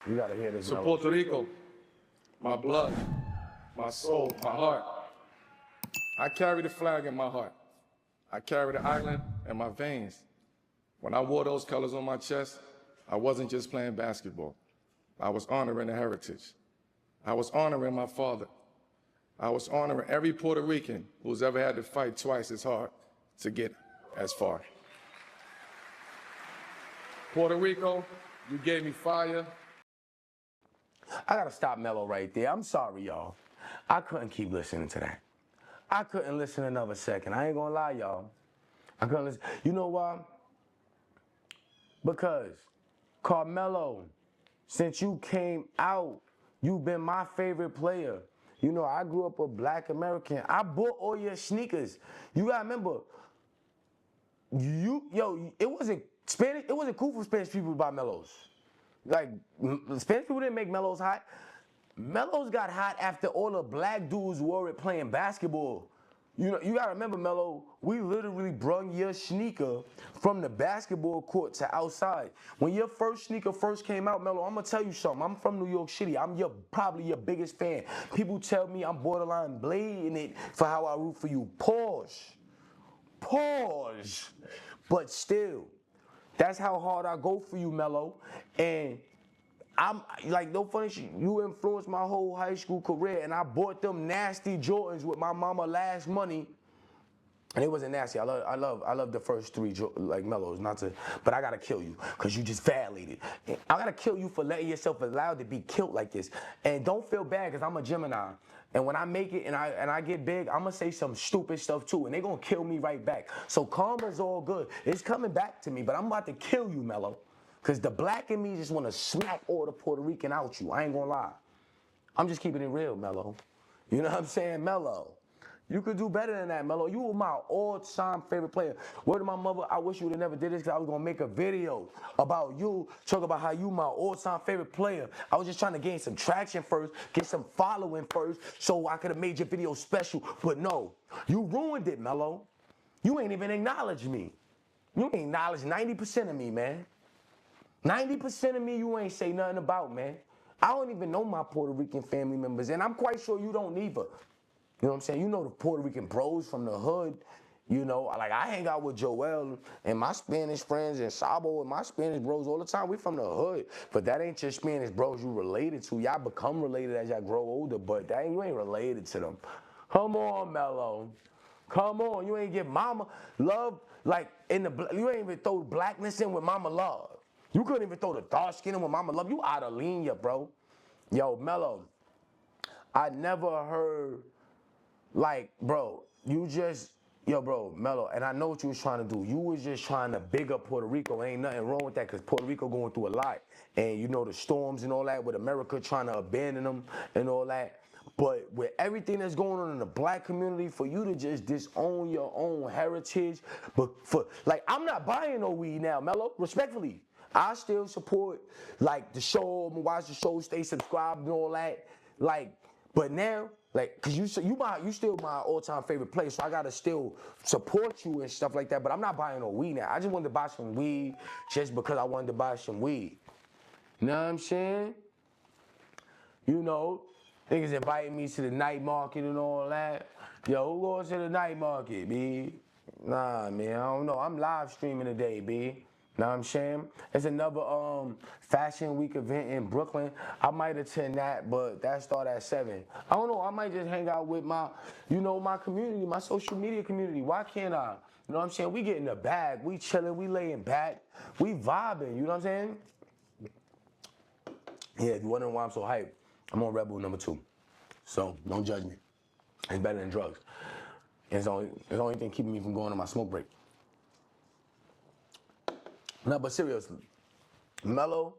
You gotta hear this. So Puerto Rico, my blood, my soul, my heart. I carry the flag in my heart. I carry the island in my veins. When I wore those colors on my chest, I wasn't just playing basketball. I was honoring the heritage. I was honoring my father. I was honoring every Puerto Rican who's ever had to fight twice as hard to get as far. Puerto Rico, you gave me fire. I gotta stop Melo right there. I'm sorry, y'all. I couldn't keep listening to that. I couldn't listen another second. I ain't gonna lie, y'all. I couldn't listen. You know why? Because Carmelo, since you came out, you've been my favorite player. You know, I grew up a black American. I bought all your sneakers. You gotta remember, it wasn't Spanish. It wasn't cool for Spanish people to buy Melos. Like, Spanish people didn't make Melos hot. Melos got hot after all the black dudes wore it playing basketball. You know, you gotta remember, Melo, we literally brung your sneaker from the basketball court to outside. When your first sneaker first came out, Melo, I'm gonna tell you something. I'm from New York City. I'm probably your biggest fan. People tell me I'm borderline blading it for how I root for you. Pause. But still, that's how hard I go for you, Melo. And I'm like, no funny shit. You influenced my whole high school career, and I bought them nasty Jordans with my mama last money. And it wasn't nasty. I love the first three like Melos, not to, but I gotta kill you because you just violated. I gotta kill you for letting yourself allowed to be killed like this. And don't feel bad because I'm a Gemini. And when I make it and I get big, I'm gonna say some stupid stuff too, and they gonna kill me right back. So karma's all good. It's coming back to me, but I'm about to kill you, Melo. Because the black in me just want to smack all the Puerto Rican out you. I ain't gonna lie. I'm just keeping it real, Melo. You know what I'm saying, Melo? You could do better than that, Melo. You were my all-time favorite player. Word to my mother, I wish you would have never did this because I was going to make a video about you, talk about how you my all-time favorite player. I was just trying to gain some traction first, get some following first, so I could have made your video special. But no, you ruined it, Melo. You ain't even acknowledged me. You ain't acknowledged 90% of me, man. 90% of me you ain't say nothing about, man. I don't even know my Puerto Rican family members, and I'm quite sure you don't either. You know what I'm saying? You know the Puerto Rican bros from the hood. You know, like I hang out with Joel and my Spanish friends and Sabo and my Spanish bros all the time. We from the hood. But that ain't your Spanish bros you related to. Y'all become related as y'all grow older, but you ain't related to them. Come on, Melo. Come on. You ain't give mama love, like you ain't even throw blackness in with mama love. You couldn't even throw the dark skin in with mama love. You out of linea, bro. Yo, Melo, I never heard, like, bro, bro, Melo, and I know what you was trying to do. You was just trying to big up Puerto Rico. Ain't nothing wrong with that because Puerto Rico going through a lot. And you know the storms and all that with America trying to abandon them and all that. But with everything that's going on in the black community, for you to just disown your own heritage, I'm not buying no weed now, Melo, respectfully. I still support, like, the show, watch the show, stay subscribed and all that. Like, but now, like, cause you still my all-time favorite player, so I gotta still support you and stuff like that. But I'm not buying no weed now. I just wanted to buy some weed just because I wanted to buy some weed. You know what I'm saying? You know, niggas inviting me to the night market and all that. Yo, who goes to the night market, B? Nah, man, I don't know. I'm live streaming today, B. Know what I'm saying? It's another fashion week event in Brooklyn. I might attend that, but that start at 7. I don't know. I might just hang out with my community, my social media community. Why can't I? You know what I'm saying? We get in the bag. We chilling. We laying back. We vibing. You know what I'm saying? Yeah, if you're wondering why I'm so hyped, I'm on Red Bull #2. So don't judge me. It's better than drugs. It's the only thing keeping me from going on my smoke break. No, but seriously, Melo.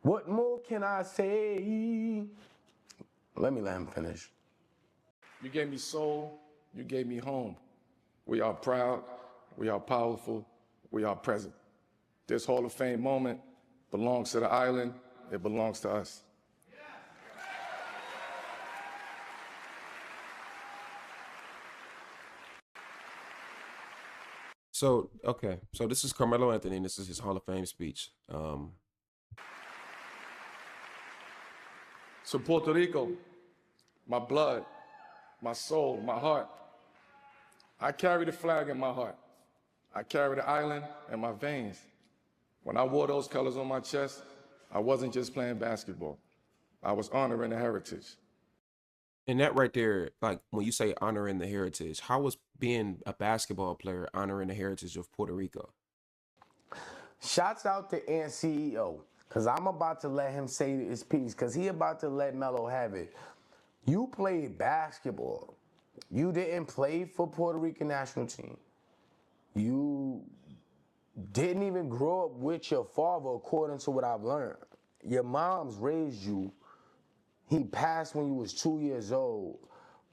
What more can I say? Let him finish. You gave me soul, you gave me home. We are proud, we are powerful, we are present. This Hall of Fame moment belongs to the island, it belongs to us. So okay, so this is Carmelo Anthony, and this is his Hall of Fame speech. To Puerto Rico, my blood, my soul, my heart. I carry the flag in my heart. I carry the island in my veins. When I wore those colors on my chest, I wasn't just playing basketball. I was honoring the heritage. And that right there, like when you say honoring the heritage, how was being a basketball player honoring the heritage of Puerto Rico? Shouts out to Ant CEO, because I'm about to let him say his piece, because he about to let Melo have it. You played basketball. You didn't play for Puerto Rican national team. You didn't even grow up with your father, according to what I've learned. Your mom's raised you. He passed when you was 2 years old.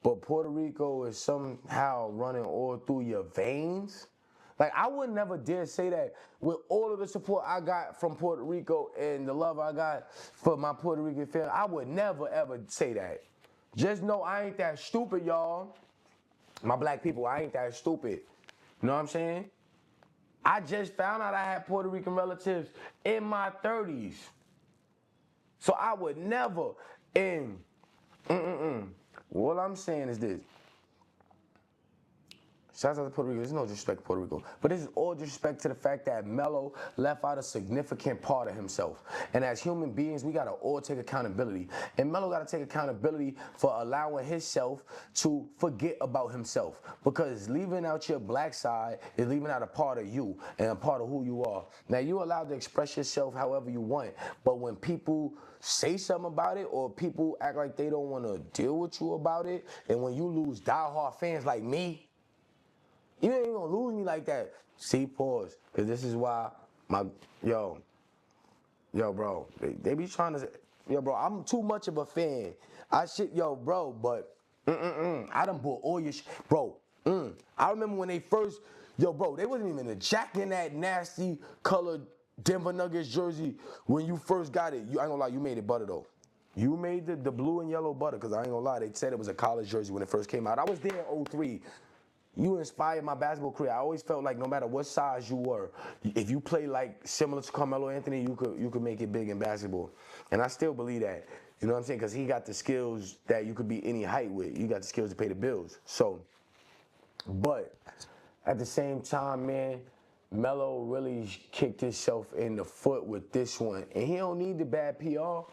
But Puerto Rico is somehow running all through your veins. Like, I would never dare say that with all of the support I got from Puerto Rico and the love I got for my Puerto Rican family. I would never ever say that. Just know I ain't that stupid, y'all. My black people, I ain't that stupid. You know what I'm saying? I just found out I had Puerto Rican relatives in my 30s. So I would never, and what I'm saying is this. Shouts out to Puerto Rico. There's no disrespect to Puerto Rico. But this is all disrespect to the fact that Melo left out a significant part of himself. And as human beings, we got to all take accountability. And Melo got to take accountability for allowing himself to forget about himself. Because leaving out your black side is leaving out a part of you and a part of who you are. Now, you're allowed to express yourself however you want. But when people say something about it or people act like they don't want to deal with you about it, and when you lose diehard fans like me, you ain't gonna lose me like that. See, pause. Cause this is why yo, bro, they be trying to, bro, I'm too much of a fan. Bro, but, I done bought all your bro, I remember when they first, bro, they wasn't even jacking that nasty colored Denver Nuggets jersey when you first got it. I ain't gonna lie, you made it butter though. You made the blue and yellow butter, cause I ain't gonna lie, they said it was a college jersey when it first came out. I was there in '03. You inspired my basketball career. I always felt like no matter what size you were, if you play like similar to Carmelo Anthony, you could make it big in basketball. And I still believe that. You know what I'm saying? Because he got the skills that you could be any height with. You got the skills to pay the bills. So, but at the same time, man, Melo really kicked himself in the foot with this one. And he don't need the bad PR.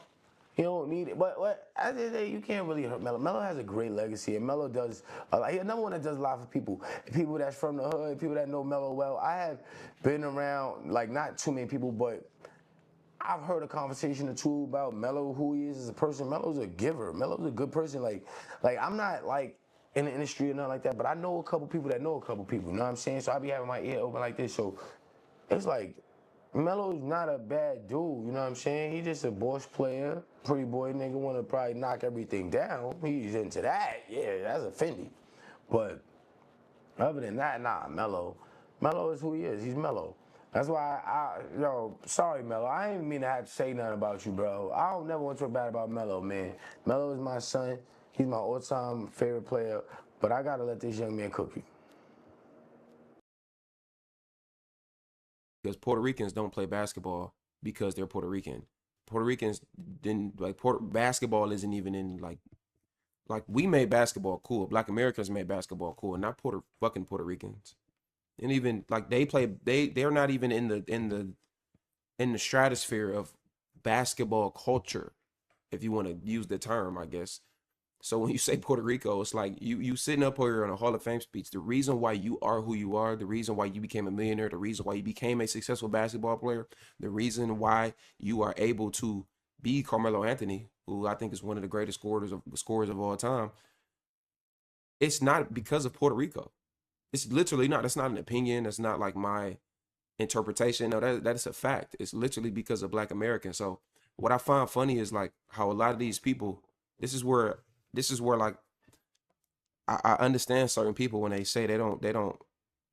He don't need it. But what I did say, you can't really hurt Melo. Melo has a great legacy, and Melo does he's another one that does a lot for people that's from the hood, people that know Melo well. I have been around like not too many people, but I've heard a conversation or two about Melo, who he is as a person. Melo's a giver. Melo's a good person. Like I'm not like in the industry or nothing like that, but I know a couple people that know a couple people. You know what I'm saying? So I be having my ear open like this. So it's like Melo's not a bad dude, you know what I'm saying? He just a boss player, pretty boy nigga wanna probably knock everything down. He's into that, yeah, that's offending. But other than that, nah, Melo. Melo is who he is, he's Melo. That's why sorry Melo, I ain't mean to have to say nothing about you, bro. I don't never want to talk bad about Melo, man. Melo is my son, he's my all-time favorite player, but I gotta let this young man cook you. Because Puerto Ricans don't play basketball because they're Puerto Rican. Puerto Ricans didn't like basketball isn't even in like we made basketball cool. Black Americans made basketball cool, not Puerto Ricans. And even like they're not even in the stratosphere of basketball culture, if you want to use the term, I guess. So when you say Puerto Rico, it's like you sitting up here on a Hall of Fame speech. The reason why you are who you are, the reason why you became a millionaire, the reason why you became a successful basketball player, the reason why you are able to be Carmelo Anthony, who I think is one of the greatest scorers of all time. It's not because of Puerto Rico. It's literally not. That's not an opinion. That's not like my interpretation. No, that is a fact. It's literally because of Black Americans. So what I find funny is like how a lot of these people. This is where like I understand certain people when they say they don't.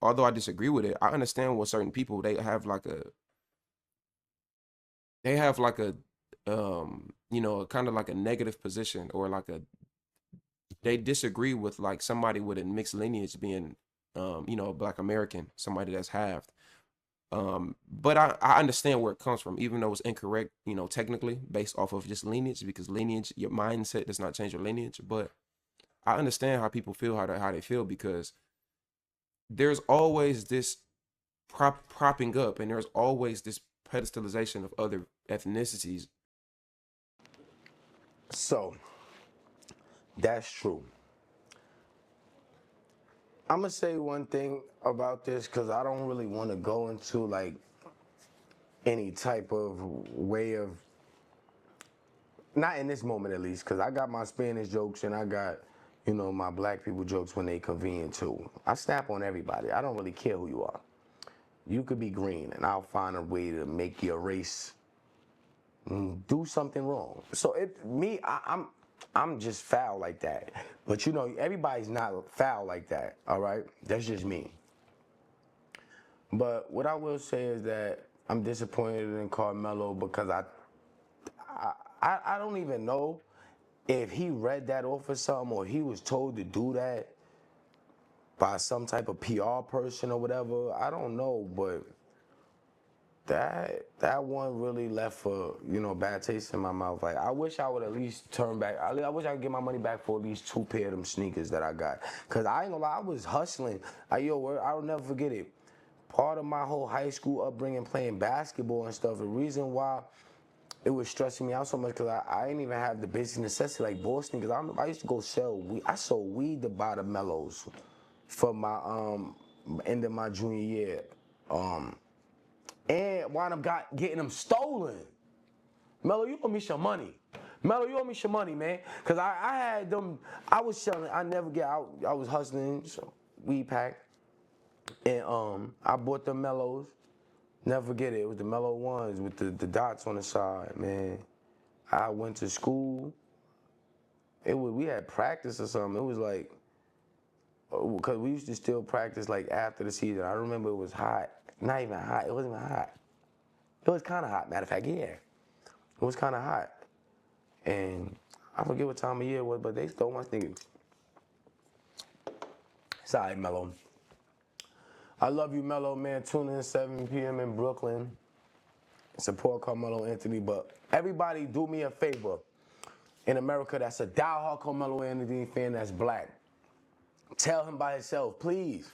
Although I disagree with it, I understand what certain people they have like a kind of like a negative position or like a they disagree with like somebody with a mixed lineage being you know, Black American, somebody that's halved. But I understand where it comes from, even though it's incorrect, you know, technically based off of just lineage, because lineage, your mindset does not change your lineage. But I understand how people feel, how they feel, because there's always this propping up, and there's always this pedestalization of other ethnicities. So that's true. I'm gonna say one thing about this because I don't really want to go into like any type of way of, not in this moment at least, because I got my Spanish jokes and I got, you know, my black people jokes when they convenient too. I snap on everybody. I don't really care who you are. You could be green and I'll find a way to make your race do something wrong. So I'm just foul like that. But you know, everybody's not foul like that, all right? That's just me. But what I will say is that I'm disappointed in Carmelo because I don't even know if he read that off or something or he was told to do that by some type of PR person or whatever. I don't know, but that one really left a, you know, bad taste in my mouth. Like, I wish I would at least turn back. I wish I could get my money back for at least 2 pair of them sneakers that I got. Cause I ain't gonna lie, I was hustling. I'll never forget it. Part of my whole high school upbringing playing basketball and stuff, the reason why it was stressing me out so much because I didn't even have the basic necessity like ball sneakers. I used to go sell weed. I sold weed to buy the Melos for my end of my junior year. And wound up getting them stolen. Melo, you owe me some money. Melo, you owe me some money, man. Cause I had them, I was selling, I never get out, I was hustling, so weed pack. And I bought the Melos. Never forget it. It was the Melo ones with the dots on the side, man. I went to school. We had practice or something. It was like, cause we used to still practice like after the season. I remember it was hot. Not even hot. It wasn't even hot. It was kind of hot. Matter of fact, yeah, it was kind of hot. And I forget what time of year it was, but they stole my sneakers. Sorry, Melo. I love you, Melo, man. Tune in 7 p.m. in Brooklyn. Support Carmelo Anthony, but everybody do me a favor. In America, that's a diehard Carmelo Anthony fan that's black. Tell him by himself, please.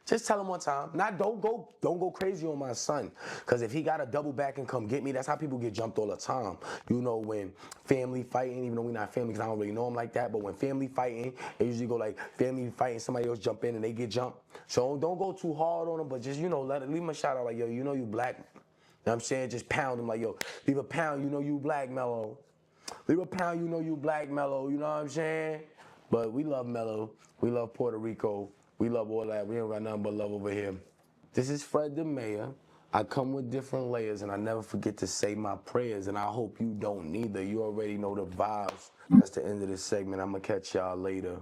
Just tell him one time. Don't go crazy on my son. Cause if he gotta double back and come get me, that's how people get jumped all the time. You know, when family fighting, even though we're not family, cause I don't really know him like that, but when family fighting, they usually go like family fighting, somebody else jump in and they get jumped. So don't go too hard on him, but just, you know, leave him a shout out like, yo, you know you black. You know what I'm saying? Just pound him like, yo, leave a pound, you know you black, Melo. Leave a pound, you know you black, Melo. You know what I'm saying? But we love Melo. We love Puerto Rico. We love all that. We ain't got nothing but love over here. This is FrederickTheMayor. I come with different layers, and I never forget to say my prayers, and I hope you don't neither. You already know the vibes. That's the end of this segment. I'm going to catch y'all later.